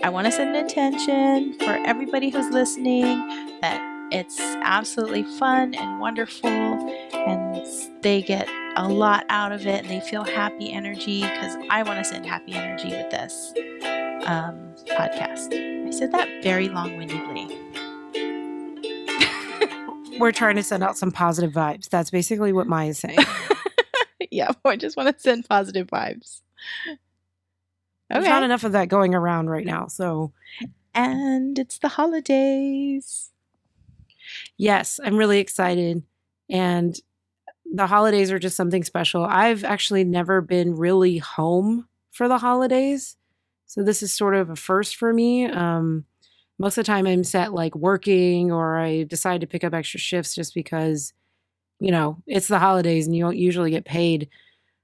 I want to set an intention for everybody who's listening that it's absolutely fun and wonderful and they get a lot out of it and they feel happy energy because I want to send happy energy with this podcast. I said that very long-windedly. We're trying to send out some positive vibes. That's basically what Mai is saying. Yeah, I just want to send positive vibes. There's not enough of that going around right now, so. And it's the holidays. Yes, I'm really excited. And the holidays are just something special. I've actually never been really home for the holidays. So this is sort of a first for me. Most of the time I'm set like working or I decide to pick up extra shifts just because, it's the holidays and you don't usually get paid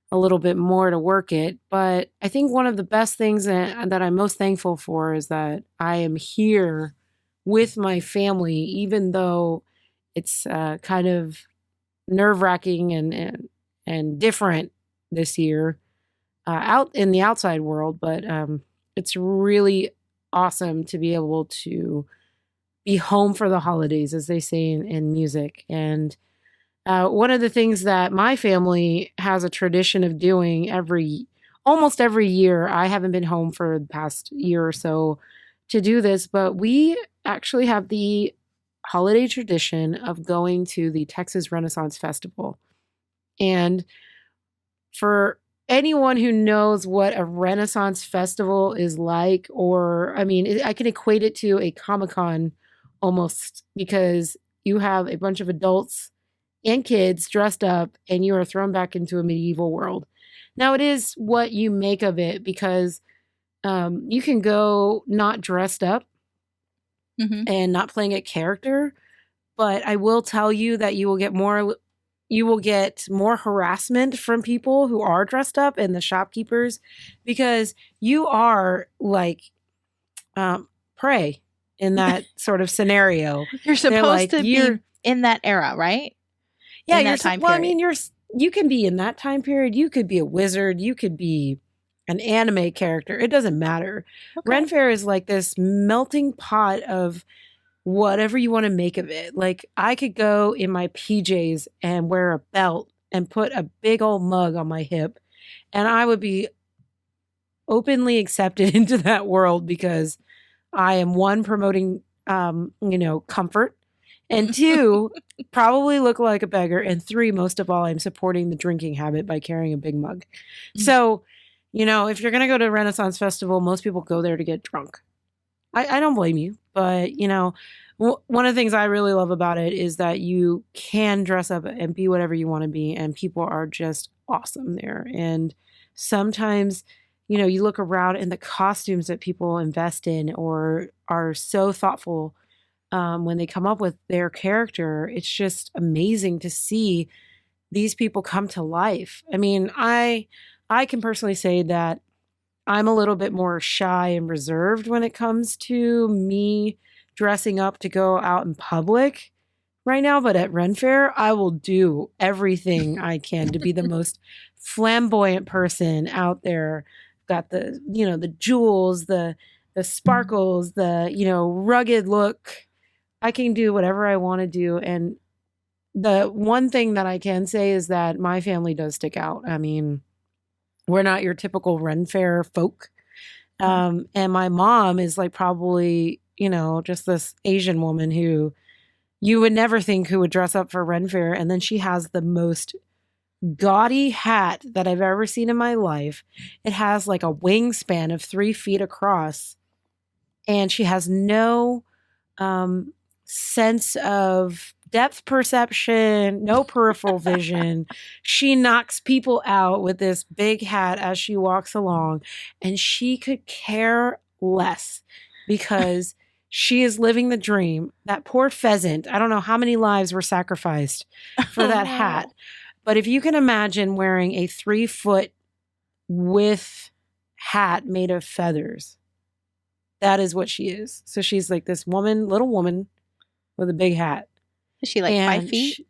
a little bit more to work it. But I think one of the best things that I'm most thankful for is that I am here with my family, even though it's kind of nerve-wracking and different this year out in the outside world. But it's really awesome to be able to be home for the holidays, as they say in music. And one of the things that my family has a tradition of doing almost every year, I haven't been home for the past year or so to do this, but we actually have the holiday tradition of going to the Texas Renaissance Festival. And for anyone who knows what a Renaissance Festival is like, I can equate it to a Comic-Con almost, because you have a bunch of adults and kids dressed up and you are thrown back into a medieval world. Now it is what you make of it, because you can go not dressed up and not playing a character, but I will tell you that you will get more harassment from people who are dressed up and the shopkeepers, because you are like prey in that sort of scenario. You're supposed to be in that era, right? Yeah, you can be in that time period. You could be a wizard. You could be an anime character. It doesn't matter. Okay. Ren Fair is like this melting pot of whatever you want to make of it. Like I could go in my PJs and wear a belt and put a big old mug on my hip, and I would be openly accepted into that world, because I am, one, promoting comfort, and two, probably look like a beggar, and three, most of all, I'm supporting the drinking habit by carrying a big mug. So, if you're going to go to a Renaissance Festival, most people go there to get drunk. I don't blame you, but, one of the things I really love about it is that you can dress up and be whatever you want to be, and people are just awesome there. And sometimes, you look around and the costumes that people invest in or are so thoughtful when they come up with their character. It's just amazing to see these people come to life. I mean, I can personally say that I'm a little bit more shy and reserved when it comes to me dressing up to go out in public right now. But at Ren Fair, I will do everything I can to be the most flamboyant person out there. Got the, the jewels, the sparkles, the, rugged look. I can do whatever I want to do. And the one thing that I can say is that my family does stick out. I mean, we're not your typical Ren Fair folk. And my mom is like probably, just this Asian woman who you would never think who would dress up for Ren Fair. And then she has the most gaudy hat that I've ever seen in my life. It has like a wingspan of 3 feet across. And she has no sense of depth perception, no peripheral vision. She knocks people out with this big hat as she walks along, and she could care less because she is living the dream. That poor pheasant, I don't know how many lives were sacrificed for that hat. But if you can imagine wearing a 3-foot width hat made of feathers, that is what she is. So she's like this little woman with a big hat. Is she like 5 feet?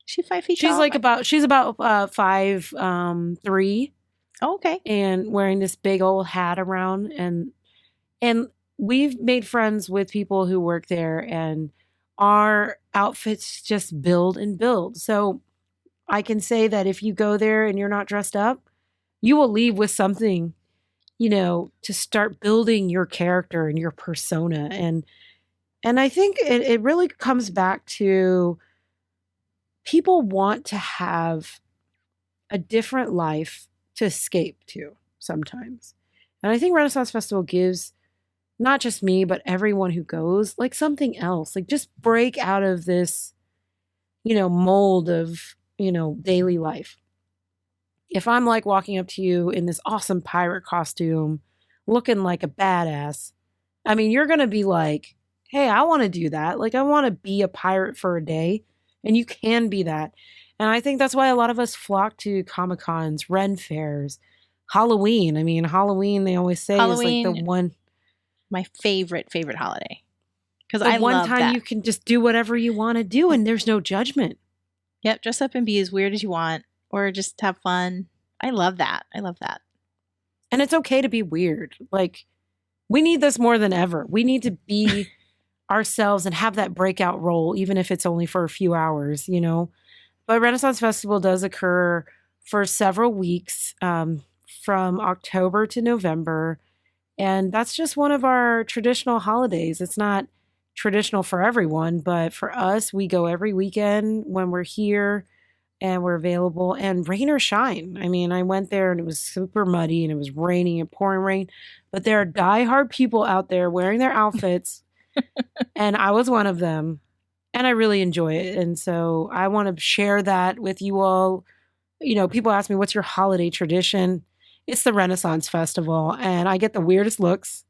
She's 5 feet tall? She's about 5'3". Oh, okay. And wearing this big old hat around, and And we've made friends with people who work there, and our outfits just build and build. So I can say that if you go there and you're not dressed up, you will leave with something, to start building your character and your persona. And I think it really comes back to people want to have a different life to escape to sometimes. And I think Renaissance Festival gives not just me, but everyone who goes, like something else, like just break out of this, mold of, daily life. If I'm like walking up to you in this awesome pirate costume, looking like a badass, I mean, you're going to be like, hey, I want to do that. Like, I want to be a pirate for a day. And you can be that. And I think that's why a lot of us flock to Comic Cons, Ren fairs, Halloween. I mean, Halloween, they always say, is like the one. My favorite holiday. Because I love that. One time you can just do whatever you want to do and there's no judgment. Yep, dress up and be as weird as you want or just have fun. I love that. And it's okay to be weird. Like, we need this more than ever. We need to be ourselves and have that breakout role, even if it's only for a few hours, But Renaissance Festival does occur for several weeks, from October to November. And that's just one of our traditional holidays. It's not traditional for everyone, but for us, we go every weekend when we're here and we're available, and rain or shine. I mean, I went there and it was super muddy and it was raining and pouring rain, but there are diehard people out there wearing their outfits. And I was one of them, and I really enjoy it. And so I want to share that with you all. People ask me, what's your holiday tradition? It's the Renaissance Festival, and I get the weirdest looks.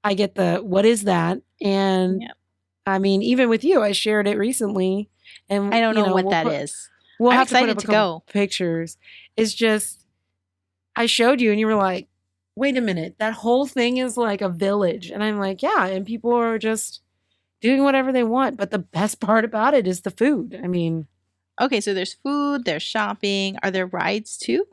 I get the, what is that? And yep. I mean, even with you, I shared it recently. And I don't know what that is. We'll have to put up a couple pictures. It's just, I showed you and you were like, wait a minute, that whole thing is like a village. And I'm like, yeah. And people are just doing whatever they want. But the best part about it is the food. I mean. Okay, so there's food, there's shopping. Are there rides too?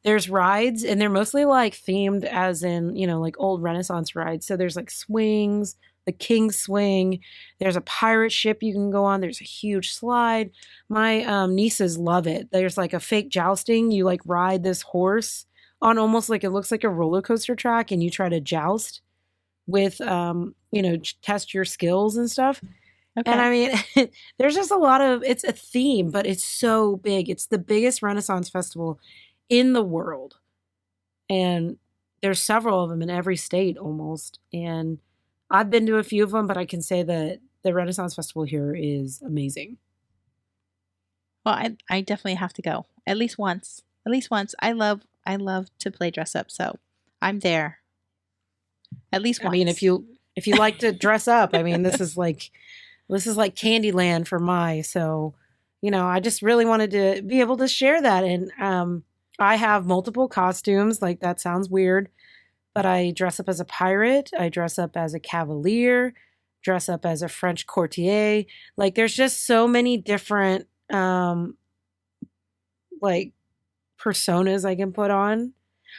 There's rides, and they're mostly like themed as in, like old Renaissance rides. So there's like swings, the King's Swing. There's a pirate ship you can go on. There's a huge slide. My nieces love it. There's like a fake jousting. You like ride this horse on almost like it looks like a roller coaster track, and you try to joust with, test your skills and stuff. Okay. And I mean, there's just a lot of, it's a theme, but it's so big. It's the biggest Renaissance festival in the world. And there's several of them in every state almost. And I've been to a few of them, but I can say that the Renaissance Festival here is amazing. Well, I definitely have to go at least once. I love to play dress up, so I'm there. At least once. I mean, if you like to dress up, I mean, this is like Candyland for Mai. So, I just really wanted to be able to share that. And I have multiple costumes. Like, that sounds weird, but I dress up as a pirate. I dress up as a cavalier, dress up as a French courtier. Like, there's just so many different, like, personas I can put on.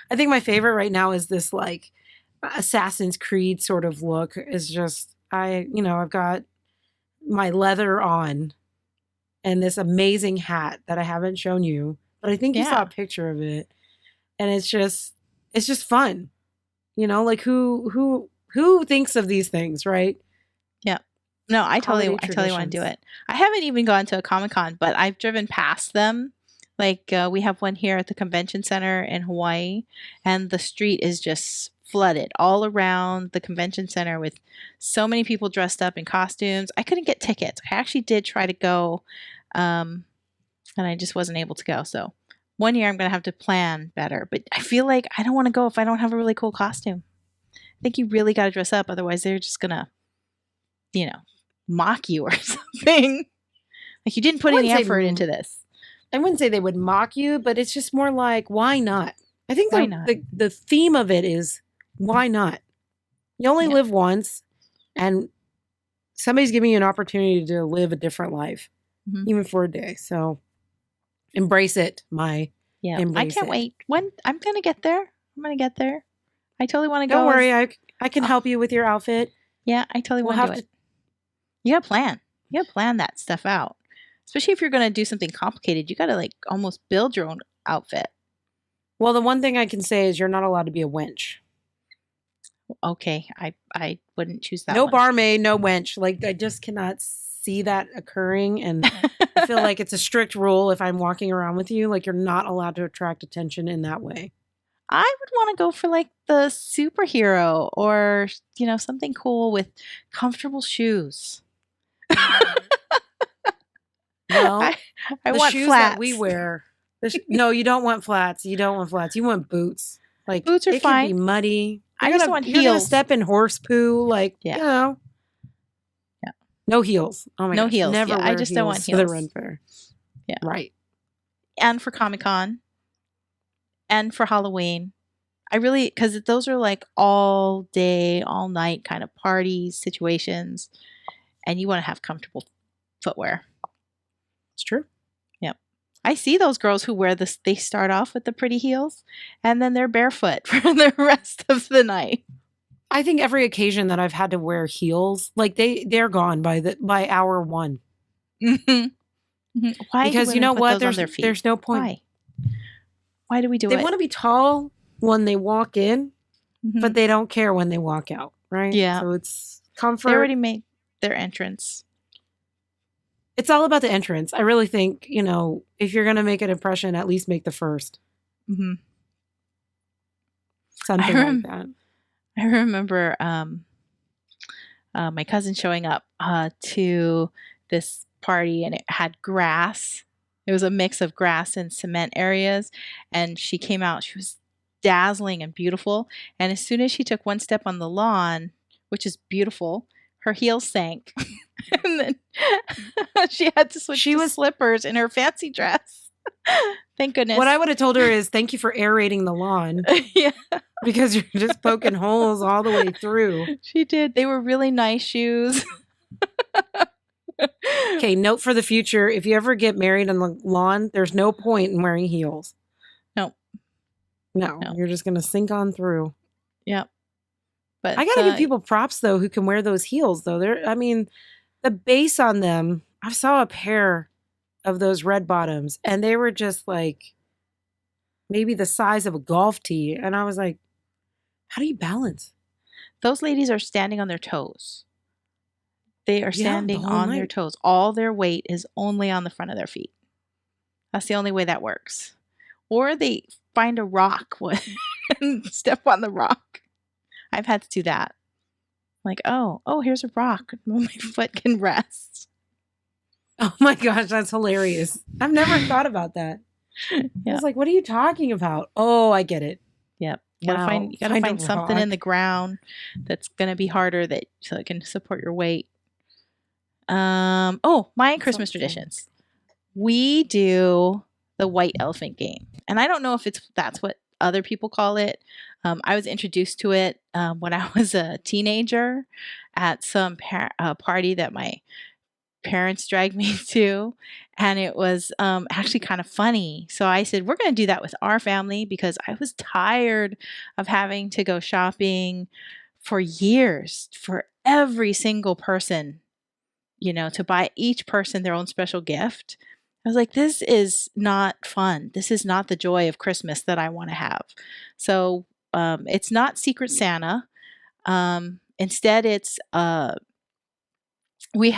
I think my favorite right now is this, like, Assassin's Creed sort of look. Is just, I've got my leather on and this amazing hat that I haven't shown you, but I think you saw a picture of it, and it's just fun, like who thinks of these things, right? Yeah. No, I totally want to do it. I haven't even gone to a Comic-Con, but I've driven past them. Like, we have one here at the convention center in Hawaii, and the street is just flooded all around the convention center with so many people dressed up in costumes. I couldn't get tickets. I actually did try to go, and I just wasn't able to go. So one year I'm going to have to plan better, but I feel like I don't want to go if I don't have a really cool costume. I think you really got to dress up. Otherwise they're just going to, mock you or something. Like, you didn't put any effort into this. I wouldn't say they would mock you, but it's just more like, why not? I think the theme of it is, why not? You only live once, and somebody's giving you an opportunity to live a different life, even for a day. So embrace it, I can't wait. When I'm going to get there. I totally want to go. Don't worry. I can help you with your outfit. Yeah, I totally want to do it. You gotta plan. You gotta plan that stuff out. Especially if you're gonna do something complicated, you gotta like almost build your own outfit. Well, the one thing I can say is you're not allowed to be a wench. Okay, I wouldn't choose that. No one. barmaid, no wench. Like I just cannot see that occurring, and I feel like it's a strict rule if I'm walking around with you. Like you're not allowed to attract attention in that way. I would want to go for like the superhero or something cool with comfortable shoes. Well, I the want shoes flats. that we wear. No, you don't want flats. You don't want flats. You want boots. Like boots are it fine. Could be muddy. I just want You're heels. gonna step in horse poo, like Yeah. No heels. Oh my no gosh. heels. Never wear I just don't want heels. to the Ren Fair. Yeah. Right. And for Comic-Con. And for Halloween. Because those are like all day, all night kind of parties, situations. And you want to have comfortable footwear. It's true. Yep. I see those girls who wear this. They start off with the pretty heels and then they're barefoot for the rest of the night. I think every occasion that I've had to wear heels, like they're gone by hour one. Mm-hmm. Mm-hmm. Why? Because you know what? There's no point. Why do we do it? They want to be tall when they walk in, but they don't care when they walk out, right? Yeah. So it's comfort. They already made their entrance. It's all about the entrance. I really think, if you're going to make an impression, at least make the first. Mm-hmm. Something like that. I remember my cousin showing up to this party, and it had grass. It was a mix of grass and cement areas, and she came out. She was dazzling and beautiful, and as soon as she took one step on the lawn, which is beautiful, her heels sank. And then she had to switch to slippers in her fancy dress. Thank goodness. What I would have told her is thank you for aerating the lawn. Yeah. Because you're just poking holes all the way through. She did. They were really nice shoes. Okay, note for the future. If you ever get married on the lawn, there's no point in wearing heels. No. You're just going to sink on through. Yep. But I got to give people props, though, who can wear those heels, though. The base on them, I saw a pair of those red bottoms, and they were just like maybe the size of a golf tee. And I was like, how do you balance? Those ladies are standing on their toes. They are standing on their toes. All their weight is only on the front of their feet. That's the only way that works. Or they find a rock and step on the rock. I've had to do that. Like, oh, here's a rock. My foot can rest. Oh my gosh, that's hilarious. I've never thought about that. Yeah. I was like, what are you talking about? Oh, I get it. Yep. You gotta find something in the ground that's gonna be harder so it can support your weight. My Christmas traditions. We do the white elephant game. And I don't know if that's what other people call it. I was introduced to it when I was a teenager at some party that my parents dragged me to, and it was actually kind of funny. So I said, we're going to do that with our family because I was tired of having to go shopping for years for every single person, to buy each person their own special gift. I was like, this is not fun. This is not the joy of Christmas that I want to have. So it's not Secret Santa. Instead, it's we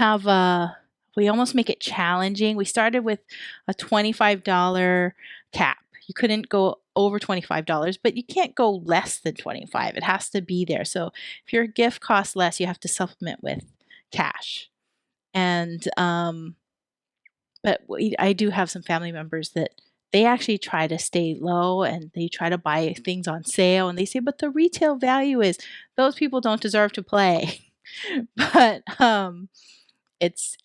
almost make it challenging. We started with a $25 cap. You couldn't go over $25, but you can't go less than $25. It has to be there. So if your gift costs less, you have to supplement with cash. And but I do have some family members that they actually try to stay low and they try to buy things on sale, and they say, but the retail value is, those people don't deserve to play. But it's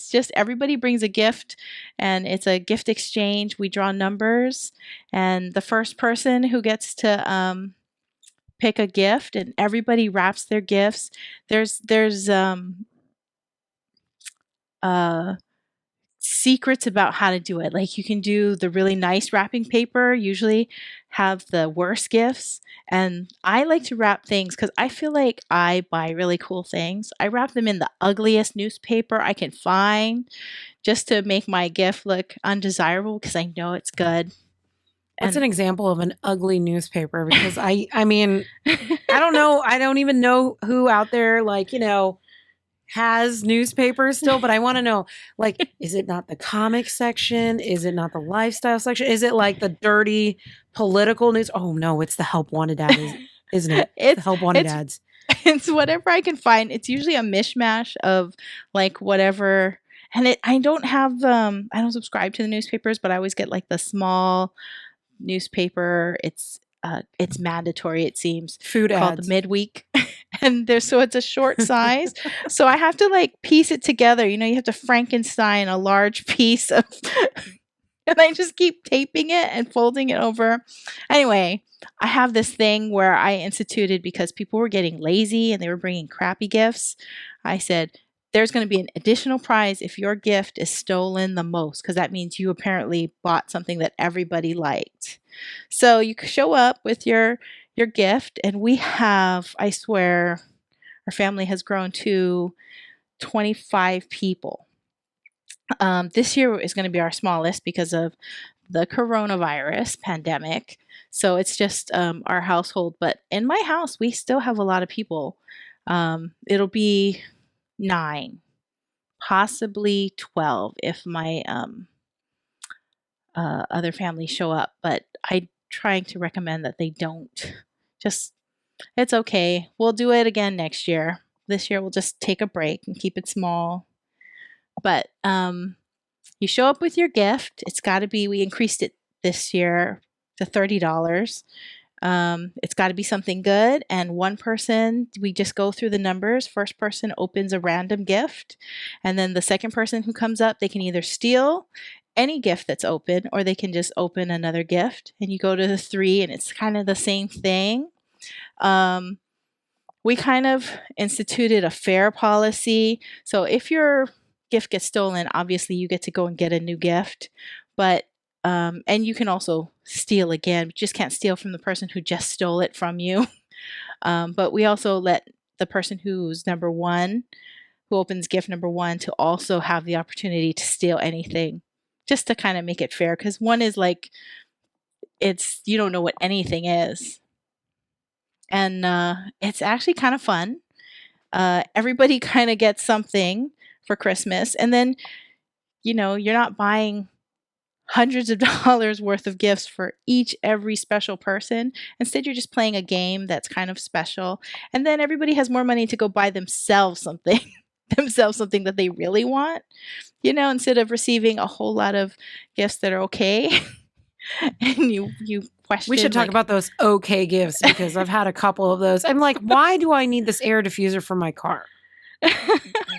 just everybody brings a gift, and it's a gift exchange. We draw numbers, and the first person who gets to pick a gift, and everybody wraps their gifts. There's secrets about how to do it. Like you can do the really nice wrapping paper, usually have the worst gifts. And I like to wrap things because I feel like I buy really cool things. I wrap them in the ugliest newspaper I can find just to make my gift look undesirable because I know it's good. What's an example of an ugly newspaper? Because I mean, I don't know. I don't even know who out there, like, has newspapers still, but I want to know, like, is it not the comic section? Is it not the lifestyle section? Is it like the dirty political news? Oh no, it's the help wanted ad, isn't it? It's the help wanted ads. It's whatever I can find. It's usually a mishmash of like whatever. And I don't have I don't subscribe to the newspapers, but I always get like the small newspaper. It's mandatory, it seems. Food called ads. the midweek. And so it's a short size. So I have to like piece it together. You have to Frankenstein a large piece of and I just keep taping it and folding it over. Anyway, I have this thing where I instituted because people were getting lazy and they were bringing crappy gifts. I said, there's going to be an additional prize if your gift is stolen the most, because that means you apparently bought something that everybody liked. So you show up with your gift, and we have, I swear, our family has grown to 25 people. This year is going to be our smallest because of the coronavirus pandemic. So it's just our household. But in my house, we still have a lot of people. It'll be 9, possibly 12 if my other families show up. But I'm trying to recommend that they don't. Just, it's okay. We'll do it again next year. This year we'll just take a break and keep it small. But you show up with your gift. It's got to be, we increased it this year to $30. It's got to be something good. And one person, we just go through the numbers. First person opens a random gift. And then the second person who comes up, they can either steal any gift that's open or they can just open another gift. And you go to the 3 and it's kind of the same thing. We kind of instituted a fair policy. So if your gift gets stolen, obviously you get to go and get a new gift. But and you can also steal again. You just can't steal from the person who just stole it from you. But we also let the person who's number 1, who opens gift number 1, to also have the opportunity to steal anything, just to kind of make it fair. Because one is like, you don't know what anything is. And it's actually kind of fun. Everybody kind of gets something for Christmas. And then, you're not buying hundreds of dollars worth of gifts for every special person. Instead, you're just playing a game that's kind of special. And then everybody has more money to go buy themselves something, something that they really want, instead of receiving a whole lot of gifts that are okay. And you question. We should talk about those okay gifts, because I've had a couple of those. I'm like, why do I need this air diffuser for my car?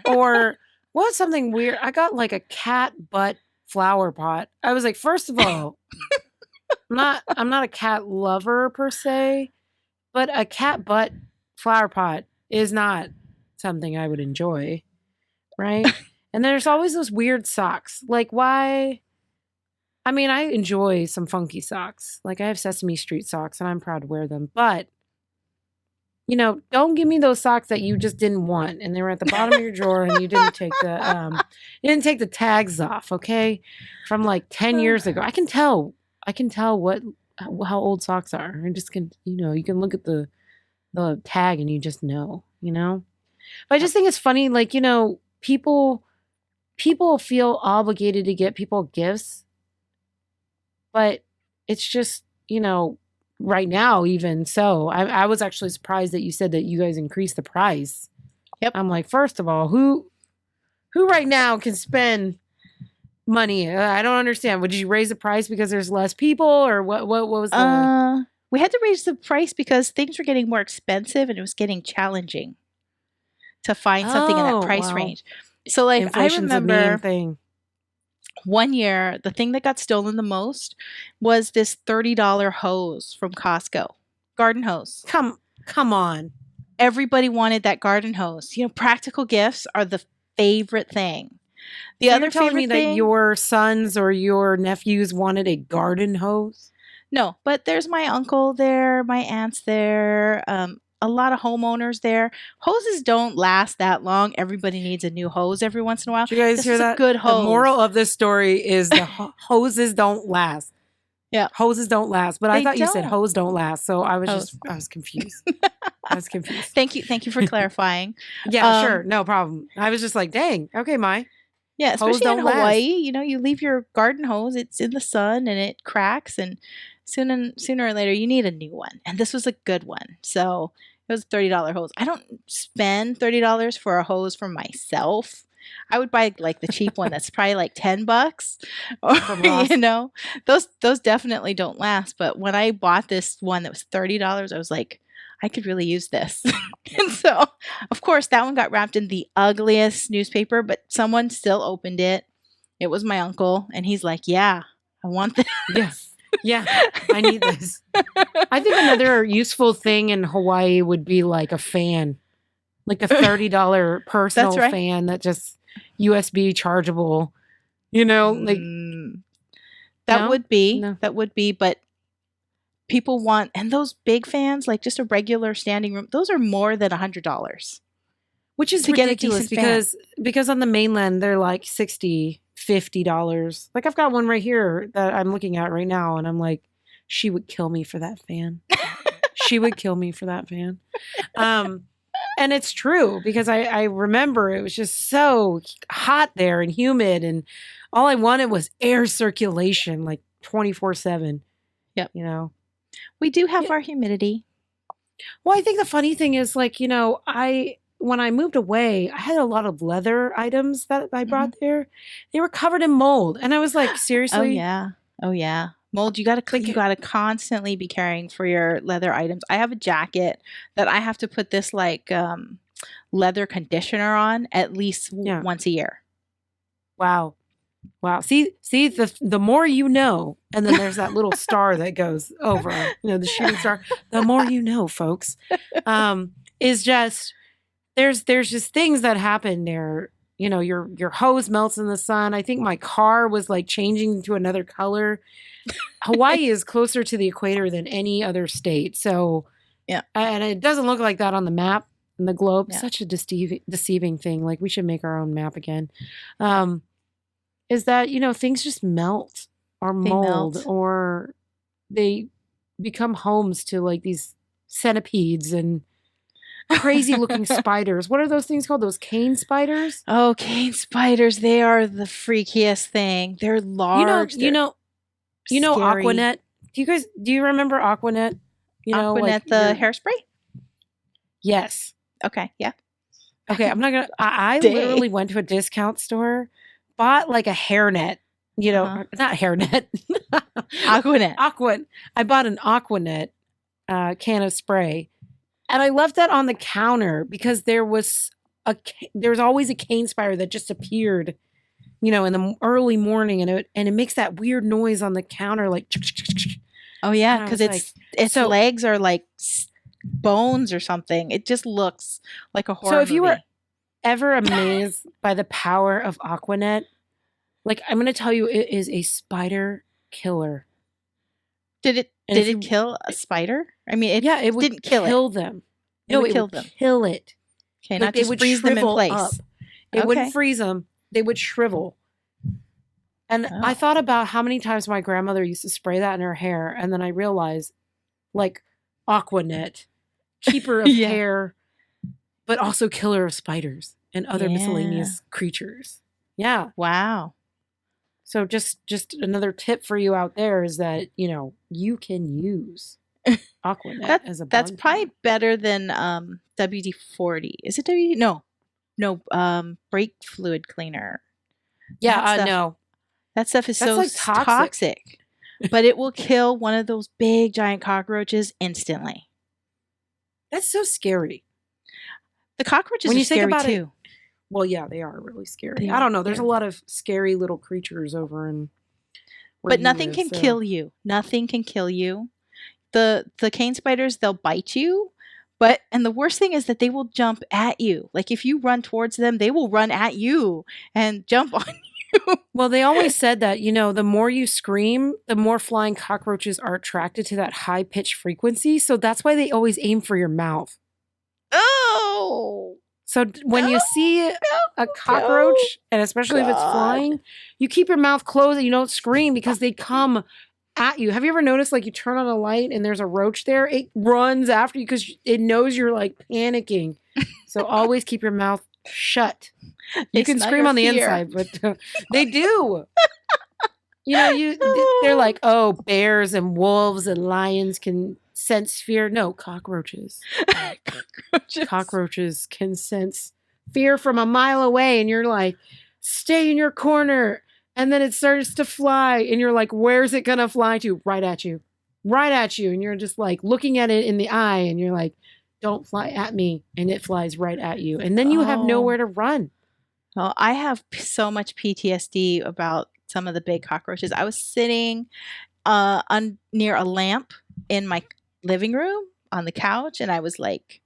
Or what's something weird? I got like a cat butt flower pot. I was like, first of all, I'm not a cat lover per se, but a cat butt flower pot is not something I would enjoy, right? And there's always those weird socks. Like, why? I mean, I enjoy some funky socks. Like, I have Sesame Street socks, and I'm proud to wear them. But, don't give me those socks that you just didn't want, and they were at the bottom of your drawer, and you didn't take the tags off. Okay, from like 10 years ago. I can tell how old socks are. I just can, you can look at the tag and you just know. But I just think it's funny, like, people feel obligated to get people gifts. But it's just, right now, even so, I was actually surprised that you said that you guys increased the price. Yep. I'm like, first of all, who right now can spend money? I don't understand. Would you raise the price because there's less people, or what was the... We had to raise the price because things were getting more expensive and it was getting challenging to find something in that price range. So, like, inflation's I remember a mean thing. One year, the thing that got stolen the most was this $30 hose from Costco, garden hose. Come on. Everybody wanted that garden hose. Practical gifts are the favorite thing. The So other you're telling me favorite that thing, your sons or your nephews wanted a garden hose? no, but there's my uncle there, my aunt's there, a lot of homeowners there. Hoses don't last that long. Everybody needs a new hose every once in a while. Did you guys This hear was a that? good The moral hose. of this story is the hoses don't last. Yeah, Hoses don't last. But I they thought you said don't. hose don't last. So I Hose. was confused. I was confused. Thank you for clarifying. Yeah, sure. Um, No problem. I was just like, dang. Okay, Mai. Yeah, Hose especially in don't Hawaii, last. you know, you leave your garden hose, it's in the sun and it cracks, and sooner or later you need a new one. And this was a good one. So it was a $30 hose. I don't spend $30 for a hose for myself. I would buy like the cheap one that's probably like $10 or From Ross. you know, those definitely don't last. But when I bought this one that was $30, I was like, I could really use this. And so, of course, that one got wrapped in the ugliest newspaper, but someone still opened it. It was my uncle, and he's like, "Yeah, I want this." Yes. Yeah. I need this. I think another useful thing in Hawaii would be like a fan. Like a $30 personal That's right. fan that just USB chargeable. You know, like That no? would be. No. That would be, but people want, and those big fans, like just a regular standing room, those are more than $100. Which is To get a ridiculous decent because on the mainland they're like $60, $50. Like I've got one right here that I'm looking at right now and I'm like, she would kill me for that fan. She would kill me for that fan. And it's true because I remember it was just so hot there and humid and all I wanted was air circulation like 24/7. Yep. You know. We do have our humidity. Well, I think the funny thing is like, you know, when I moved away, I had a lot of leather items that I brought there. They were covered in mold. And I was like, Oh seriously? yeah. Oh yeah. Mold, you gotta constantly be caring for your leather items. I have a jacket that I have to put this like leather conditioner on at least once a year. Wow. Wow. See, the more you know, and then there's that little star that goes over, you know, the shooting star. The more you know, folks, is just there's just things that happen there. You know, your hose melts in the sun. I think my car was like changing to another color. Hawaii is closer to the equator than any other state. So yeah. And it doesn't look like that on the map and the globe. Yeah. Such a deceiving thing. Like we should make our own map again. Is that, you know, things just melt or mold or they become homes to like these centipedes and crazy looking spiders. What are those things called? Those cane spiders? Oh, cane spiders. They are the freakiest thing. They're large. You know scary. Aquanet? Do you remember Aquanet? You know, Aquanet, like the hairspray? Yes. Okay, yeah. Okay, I'm not gonna I literally went to a discount store, bought like a hairnet, you know, not hairnet. Aquanet. I bought an Aquanet can of spray. And I left that on the counter because there was always a cane spider that just appeared, you know, in the early morning, and it makes that weird noise on the counter, like. Oh yeah, because its legs are like bones or something. It just looks like a horror. So if you were ever amazed by the power of Aquanet, like I'm going to tell you, it is a spider killer. Did it kill a spider? I mean, it didn't kill them. No, it would kill it. Okay, like not just freeze them in place. Up. It wouldn't freeze them. They would shrivel. And I thought about how many times my grandmother used to spray that in her hair, and then I realized, like, Aquanet, keeper of hair, but also killer of spiders and other miscellaneous creatures. Yeah. Wow. So just another tip for you out there is that, you know, you can use Aquanet as a bond. That's probably better than WD-40. Is it WD? No, brake fluid cleaner. Yeah, no. That stuff is so like toxic. But it will kill one of those big giant cockroaches instantly. That's so scary. The cockroaches are scary too. Well, yeah, they are really scary. I don't know. There's a lot of scary little creatures over in but nothing can kill you. Nothing can kill you. The cane spiders, they'll bite you, And the worst thing is that they will jump at you. Like if you run towards them, they will run at you and jump on you. Well, they always said that, the more you scream, the more flying cockroaches are attracted to that high pitched frequency. So that's why they always aim for your mouth. Oh. So when you see a cockroach, and especially if it's flying, you keep your mouth closed and you don't scream because they come at you. Have you ever noticed, like, you turn on a light and there's a roach there? It runs after you because it knows you're, like, panicking. So always keep your mouth shut. You can scream on the inside, but they do. They're like, oh, bears and wolves and lions can sense fear. No, cockroaches. Cockroaches can sense fear from a mile away, and you're like, stay in your corner. And then it starts to fly, and you're like, where's it gonna fly to? Right at you. Right at you. And you're just like looking at it in the eye, and you're like, don't fly at me. And it flies right at you. And then you have nowhere to run. Well, I have so much PTSD about some of the big cockroaches. I was sitting near a lamp in my living room on the couch, and I was like,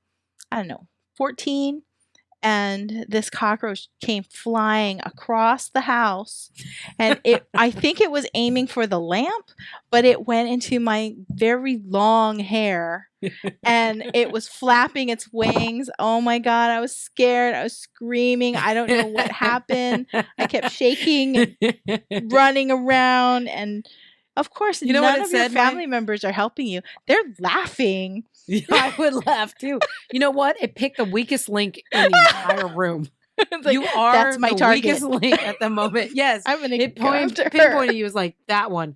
I don't know, 14, and this cockroach came flying across the house, and I think it was aiming for the lamp, but it went into my very long hair, and it was flapping its wings. Oh my God, I was scared. I was screaming. I don't know what happened. I kept shaking and running around, and of course, none of your family members are helping you. They're laughing. Yeah, I would laugh too. You know what? It picked the weakest link in the entire room. Like, you are that's my target. Weakest link at the moment. Yes. I'm going to pinpointed you as like, that one.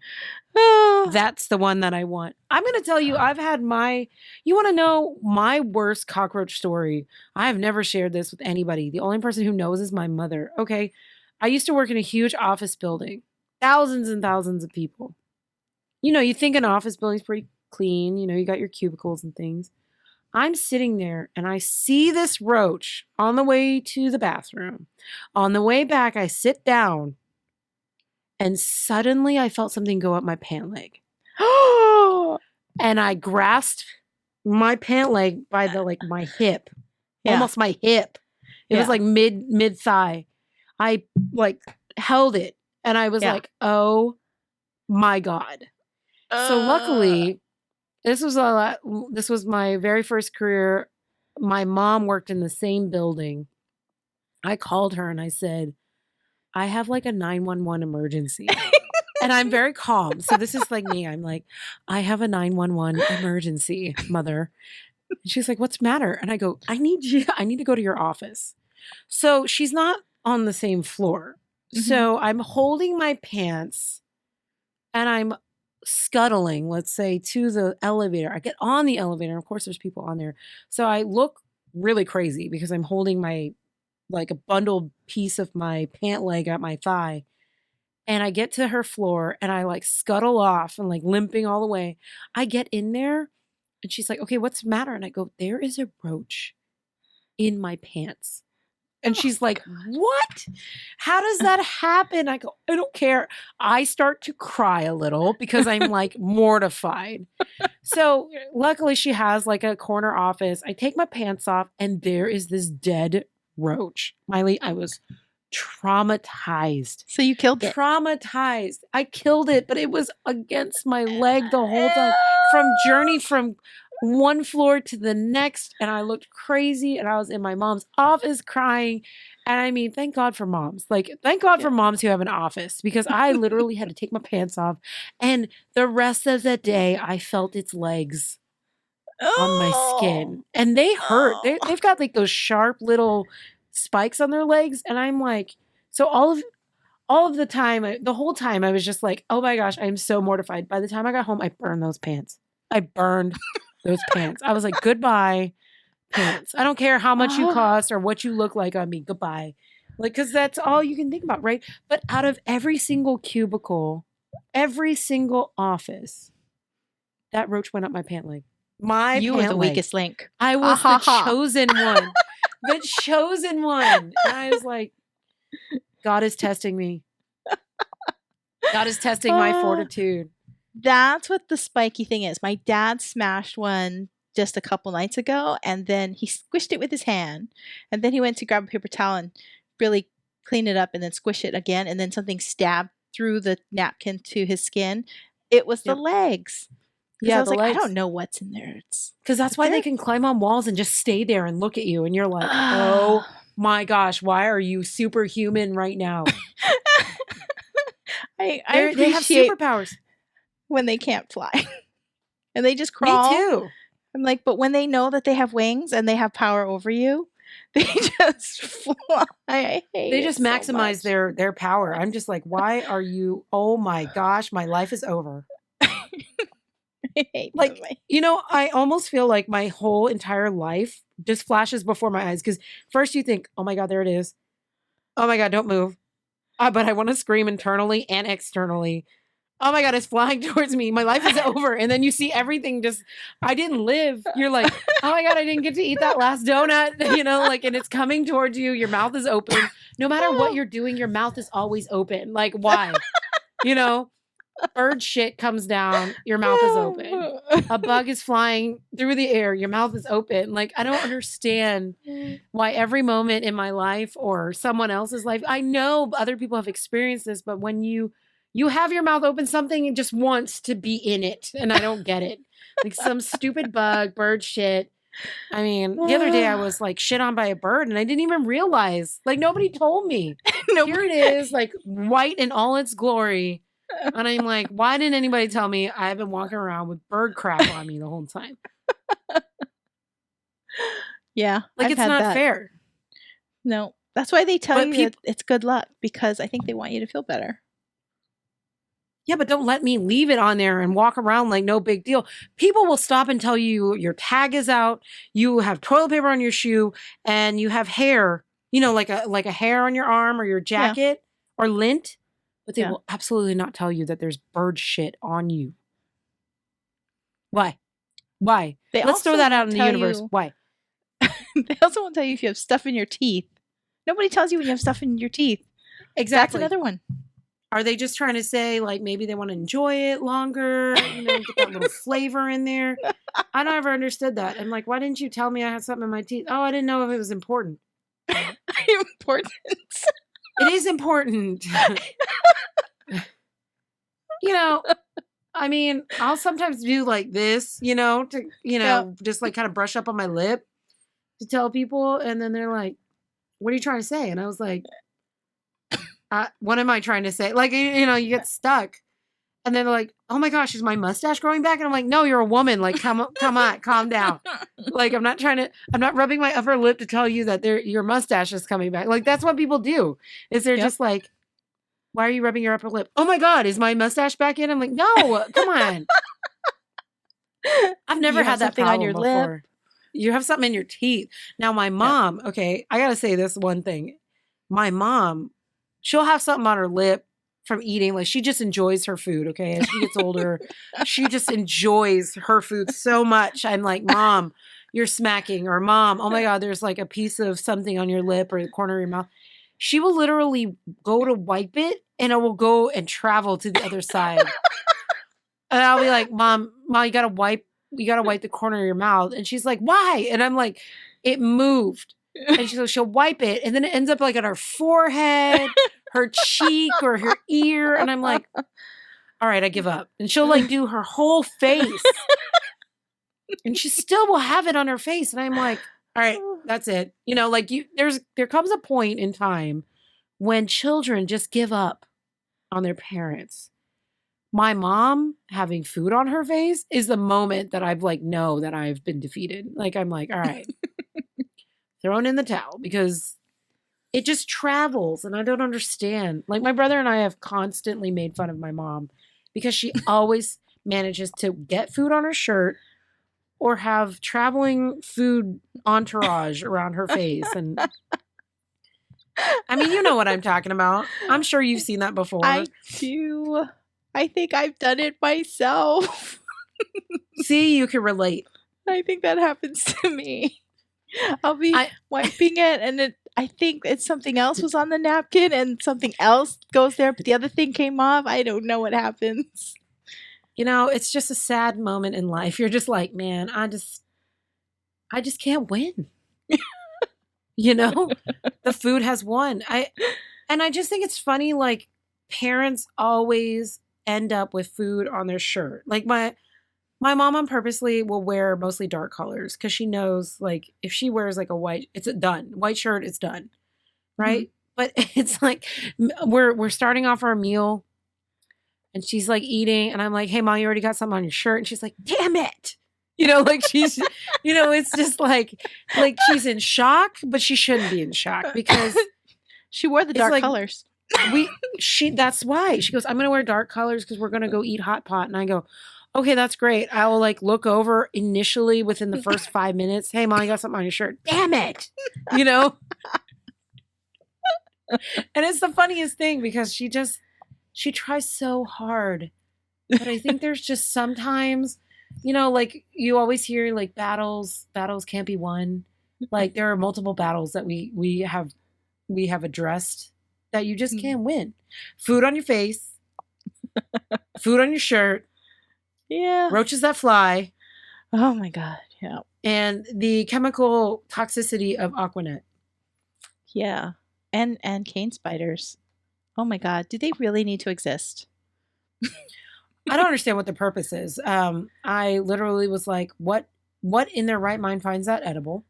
That's the one that I want. I'm going to tell you, I've had you want to know my worst cockroach story? I have never shared this with anybody. The only person who knows is my mother. Okay. I used to work in a huge office building. Thousands and thousands of people. You think an office building's pretty clean. You got your cubicles and things. I'm sitting there and I see this roach on the way to the bathroom. On the way back, I sit down and suddenly I felt something go up my pant leg. And I grasped my pant leg by my hip. Yeah. Almost my hip. It was like mid thigh. I held it and I was like, oh my God. So luckily, this was my very first career. My mom worked in the same building. I called her and I said, I have like a 911 emergency. And I'm very calm. So this is like me. I'm like, I have a 911 emergency, mother. And she's like, what's the matter? And I go, I need to go to your office. So she's not on the same floor. Mm-hmm. So I'm holding my pants and I'm scuttling, let's say, to the elevator. I get on the elevator. Of course, there's people on there. So I look really crazy because I'm holding a bundled piece of my pant leg at my thigh. And I get to her floor and I scuttle off and limping all the way. I get in there and she's like, okay, what's the matter? And I go, there is a roach in my pants. And she's like, what? How does that happen? I go, I don't care. I start to cry a little because I'm mortified. So luckily she has a corner office. I take my pants off and there is this dead roach. Miley, I was traumatized. So you killed it? Traumatized. I killed it, but it was against my leg the whole time. From one floor to the next, and I looked crazy, and I was in my mom's office crying. And I mean, thank God for moms. Thank God for moms who have an office, because I literally had to take my pants off. And the rest of the day, I felt its legs on my skin. And they hurt. They've got those sharp little spikes on their legs. And I'm so all of the time, the whole time, I was just oh my gosh, I'm so mortified. By the time I got home, I burned those pants. I burned those pants. I was like, goodbye, pants. I don't care how much you cost or what you look like on me. Goodbye. Because that's all you can think about, right? But out of every single cubicle, every single office, that roach went up my pant leg. You were the weakest link. I was the chosen one. The chosen one. And I was like, God is testing me. God is testing my fortitude. That's what the spiky thing is. My dad smashed one just a couple nights ago, and then he squished it with his hand, and then he went to grab a paper towel and really clean it up and then squish it again, and then something stabbed through the napkin to his skin. It was the legs. Because I was like, I don't know what's in there. Because that's why they can climb on walls and just stay there and look at you, and you're like, oh my gosh, why are you superhuman right now? I they have superpowers when they can't fly. And they just crawl. Me too. I'm like, but when they know that they have wings and they have power over you, they just fly. They just maximize their power. I'm just like, why are you? Oh my gosh, my life is over. I hate like, you know, I almost feel like my whole entire life just flashes before my eyes. Because first you think, oh my God, there it is. Oh my God, don't move. But I want to scream internally and externally. Oh my God, it's flying towards me. My life is over. And then you see everything just, I didn't live. You're like, oh my God, I didn't get to eat that last donut, you know, like, and it's coming towards you. Your mouth is open. No matter what you're doing, your mouth is always open. Like, why? You know, bird shit comes down, your mouth is open. A bug is flying through the air, your mouth is open. Like, I don't understand why every moment in my life or someone else's life, I know other people have experienced this, but when you have your mouth open, something just wants to be in it. And I don't get it. Like some stupid bug, bird shit. I mean, the other day I was like shit on by a bird and I didn't even realize. Like nobody told me. Here it is, like white in all its glory. And I'm like, why didn't anybody tell me? I've been walking around with bird crap on me the whole time. Yeah. Like it's not fair. No. That's why they tell you that it's good luck, because I think they want you to feel better. Yeah, but don't let me leave it on there and walk around like no big deal. People will stop and tell you your tag is out, you have toilet paper on your shoe, and you have hair, you know, like a hair on your arm or your jacket or lint. But they will absolutely not tell you that there's bird shit on you. Why? Let's throw that out in the universe. Why? They also won't tell you if you have stuff in your teeth. Nobody tells you when you have stuff in your teeth. Exactly. That's another one. Are they just trying to say, like, maybe they want to enjoy it longer, you know, get that little flavor in there? I never understood that. I'm like, why didn't you tell me I had something in my teeth? Oh, I didn't know if it was important. Important. It is important. You know, I mean, I'll sometimes do like this, you know, to, you know, just like kind of brush up on my lip to tell people. And then they're like, what are you trying to say? And I was like, what am I trying to say? Like, you know, you get stuck. And then they're like, oh my gosh, is my mustache growing back? And I'm like, no, you're a woman. Like, come on, calm down. Like, I'm not rubbing my upper lip to tell you that your mustache is coming back. Like, that's what people do. Is they're just like, why are you rubbing your upper lip? Oh my God, is my mustache back in? I'm like, no, come on. I've never had that problem on your before. Lip. You have something in your teeth. Now, my mom, okay, I got to say this one thing. My mom, she'll have something on her lip from eating. Like she just enjoys her food. Okay. As she gets older, she just enjoys her food so much. I'm like, Mom, you're smacking, or Mom, oh my God, there's like a piece of something on your lip or the corner of your mouth. She will literally go to wipe it and it will go and travel to the other side. And I'll be like, Mom, you gotta wipe the corner of your mouth. And she's like, why? And I'm like, it moved. And she'll wipe it, and then it ends up like on her forehead, her cheek, or her ear. And I'm like, all right, I give up. And she'll like do her whole face. And she still will have it on her face. And I'm like, all right, that's it. You know, like there comes a point in time when children just give up on their parents. My mom having food on her face is the moment that I've like, know that I've been defeated. Like, I'm like, all right. Thrown in the towel, because it just travels and I don't understand. Like my brother and I have constantly made fun of my mom because she always manages to get food on her shirt or have traveling food entourage around her face. And I mean, you know what I'm talking about. I'm sure you've seen that before. I do. I think I've done it myself. See, you can relate. I think that happens to me. I'll be wiping it, and I think it's something else was on the napkin, and something else goes there, but the other thing came off. I don't know what happens. You know, it's just a sad moment in life. You're just like, man, I just can't win. You know, the food has won. I just think it's funny, like, parents always end up with food on their shirt. Like, my mom on purposely will wear mostly dark colors because she knows, like, if she wears like a white, it's done. White shirt, it's done. Right? Mm-hmm. But it's like we're starting off our meal and she's like eating and I'm like, hey, Mom, you already got something on your shirt. And she's like, damn it. You know, like she's, you know, it's just like she's in shock, but she shouldn't be in shock because she wore the dark colors. That's why. She goes, I'm going to wear dark colors because we're going to go eat hot pot. And I go, okay, that's great. I will like look over initially within the first 5 minutes. Hey, Mom, you got something on your shirt. Damn it. You know? And it's the funniest thing because she tries so hard. But I think there's just sometimes, you know, like you always hear like battles can't be won. Like there are multiple battles that we have addressed that you just can't win. Food on your face, food on your shirt. Yeah. Roaches that fly. Oh my God. Yeah. And the chemical toxicity of Aquanet. Yeah. And cane spiders. Oh my God. Do they really need to exist? I don't understand what the purpose is. I literally was like, what in their right mind finds that edible?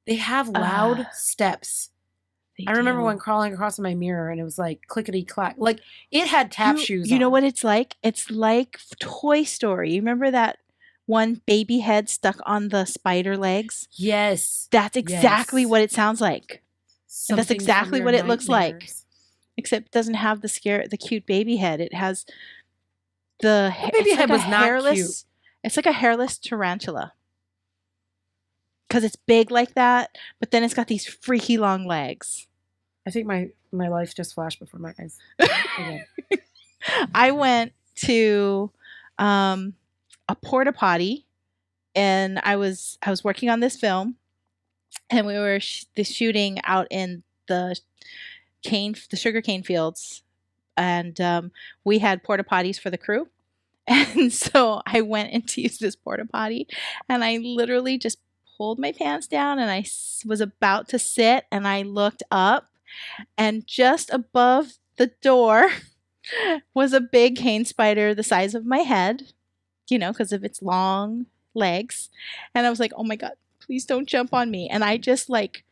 They have loud steps. I remember one crawling across my mirror and it was like clickety clack. Like it had tap shoes on. You know what it's like? It's like Toy Story. You remember that one baby head stuck on the spider legs? Yes. That's exactly what it sounds like. And that's exactly what it looks like. Except it doesn't have the cute baby head. It has the baby head was not cute. It's like a hairless tarantula. Because it's big like that, but then it's got these freaky long legs. I think my life just flashed before my eyes. I went to a porta potty, and I was working on this film, and we were shooting out in the sugarcane fields, and we had porta potties for the crew, and so I went in to use this porta potty, and I literally just pulled my pants down, and I was about to sit, and I looked up, and just above the door was a big cane spider the size of my head, you know, because of its long legs. And I was like, oh my God, please don't jump on me. And I just like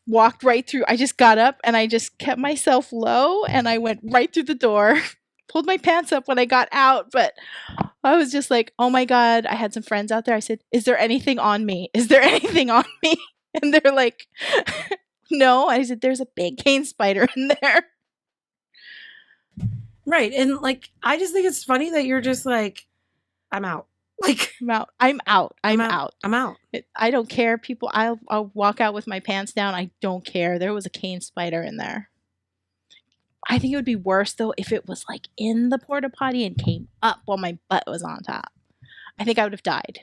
walked right through. I just got up and I just kept myself low and I went right through the door, pulled my pants up when I got out. But I was just like, oh my God, I had some friends out there. I said, is there anything on me? Is there anything on me? And they're like, no. I said, there's a big cane spider in there. Right. And like, I just think it's funny that you're just like, I'm out. Like, I'm out. I'm out. I don't care. People, I'll walk out with my pants down. I don't care. There was a cane spider in there. I think it would be worse though if it was like in the porta potty and came up while my butt was on top. I think I would have died.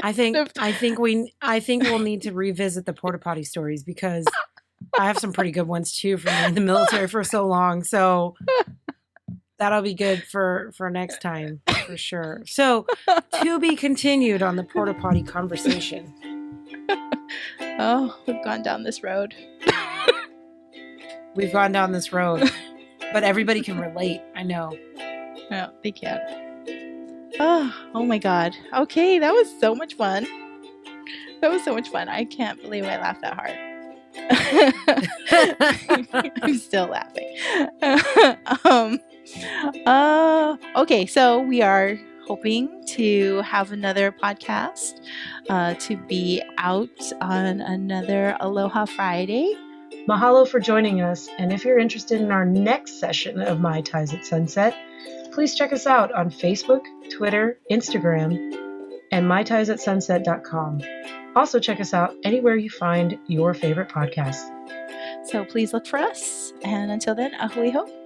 I think we'll need to revisit the porta potty stories because I have some pretty good ones too from being in the military for so long. So that'll be good for next time for sure. So to be continued on the porta potty conversation. Oh, we've gone down this road. We've gone down this road, but everybody can relate. I know. No, they can. Oh my God. Okay, that was so much fun. I can't believe I laughed that hard. I'm still laughing. Okay, so we are hoping to have another podcast to be out on another Aloha Friday. Mahalo for joining us, and if you're interested in our next session of Mai Tais at Sunset, please check us out on Facebook, Twitter, Instagram, and maitaisatsunset.com. Also check us out anywhere you find your favorite podcasts. So please look for us, and until then, ahui ho.